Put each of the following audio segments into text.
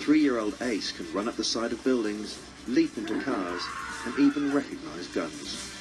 3-year-old Ace can run up the side of buildings, leap into cars, and even recognise guns.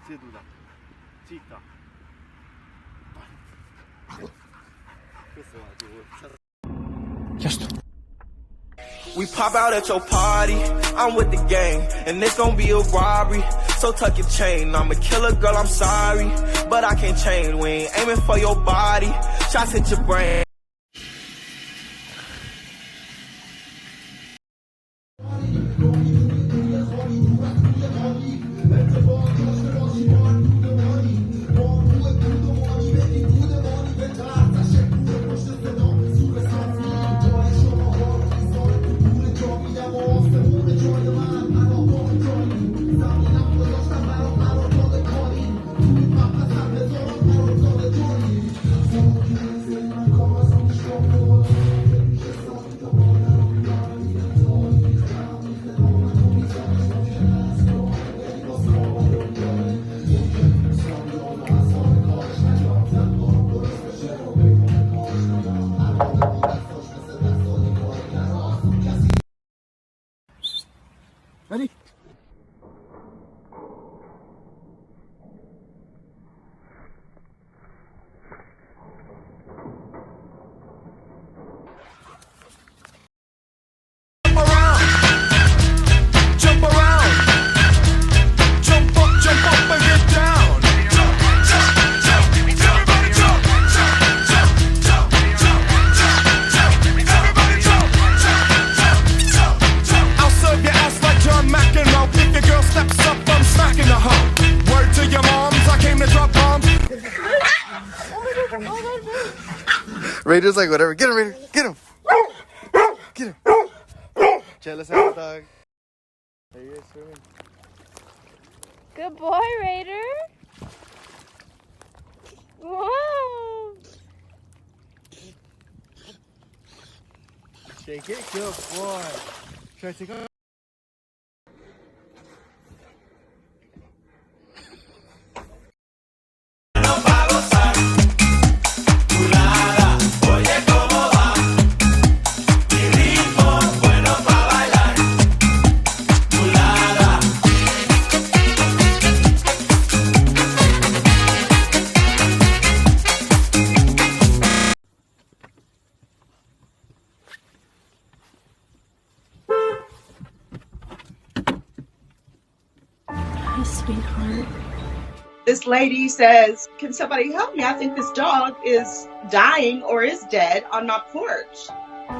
Seduta, zitta. We pop out at your party, I'm with the gang, and it's gonna be a robbery. So tuck your chain, I'm a killer girl, I'm sorry, but I can't change. We ain't aiming for your body, shots hit your brain. Come on. Raider's like, whatever. Get him, Raider. Get him. Get him. Jealous ass dog. There he is swimming. Good boy, Raider. Whoa. Shake it. Good boy. Try to take off. Sweetheart. This lady says, "Can somebody help me? I think this dog is dying or is dead on my porch."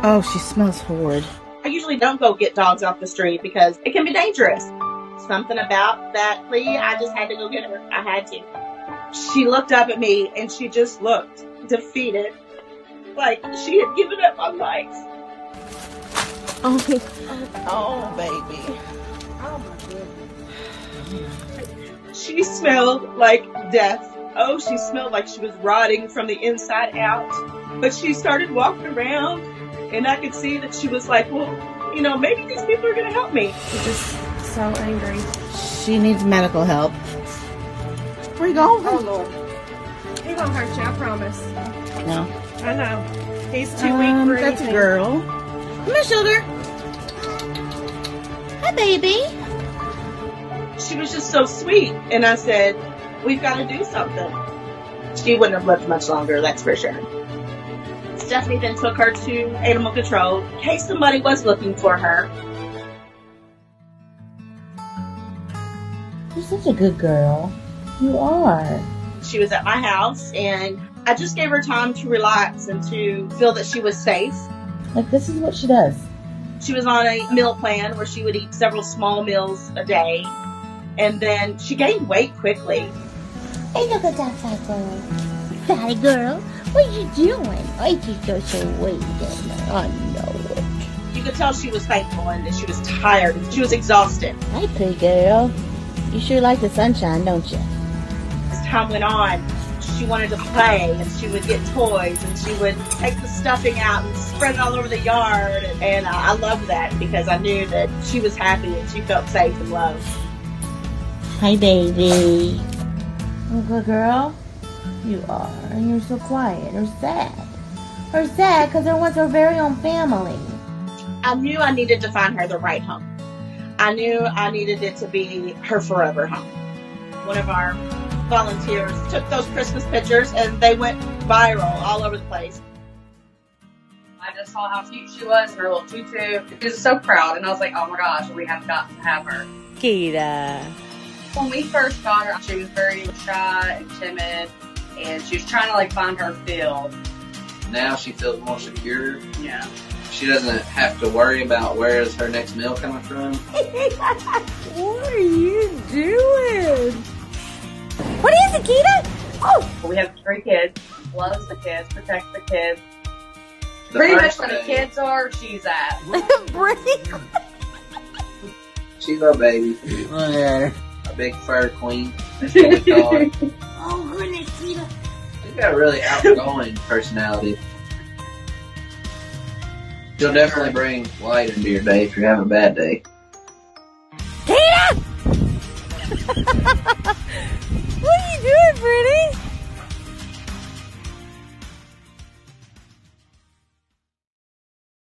Oh, she smells horrid. I usually don't go get dogs off the street because it can be dangerous. Something about that plea, I just had to go get her. I had to. She looked up at me and she just looked defeated, like she had given up on life. Oh, baby. Oh my goodness. She smelled like death. Oh, she smelled like she was rotting from the inside out. But she started walking around, and I could see that she was like, well, you know, maybe these people are going to help me. She's just so angry. She needs medical help. Where you going? Oh, Lord. He won't hurt you, I promise. No. I know. He's too weak for That's anything. a girl. Come here, shoulder. Hi, baby. She was just so sweet. And I said, we've got to do something. She wouldn't have lived much longer, that's for sure. Stephanie then took her to animal control in case somebody was looking for her. You're such a good girl. You are. She was at my house, and I just gave her time to relax and to feel that she was safe. Like, this is what she does. She was on a meal plan where she would eat several small meals a day. And then she gained weight quickly. Hey, look at that fat girl. Fatty girl, what are you doing? I think you're so weighted. I know it. You could tell she was thankful and that she was tired and she was exhausted. Hi, pretty girl. You sure like the sunshine, don't you? As time went on, she wanted to play and she would get toys and she would take the stuffing out and spread it all over the yard. And I loved that because I knew that she was happy and she felt safe and loved. Hi, baby. Oh, good girl. You are. And you're so quiet or sad. Or sad because there was her very own family. I knew I needed to find her the right home. I knew I needed it to be her forever home. One of our volunteers took those Christmas pictures and they went viral all over the place. I just saw how cute she was in her little tutu. She was so proud, and I was like, oh my gosh, we have got to have her. Kita. When we first got her, she was very shy and timid, and she was trying to like find her field. Now she feels more secure. Yeah. She doesn't have to worry about where is her next meal coming from. What are you doing? What is it, Kita? Oh! We have 3 kids, loves the kids, protects the kids. The Pretty much first where the day, kids are, she's at. she's our baby. Okay. A big fur queen. That's what we call her. Oh, goodness, Kita. She's got a really outgoing personality. She'll definitely bring light into your day if you're having a bad day. Kita! What are you doing, pretty?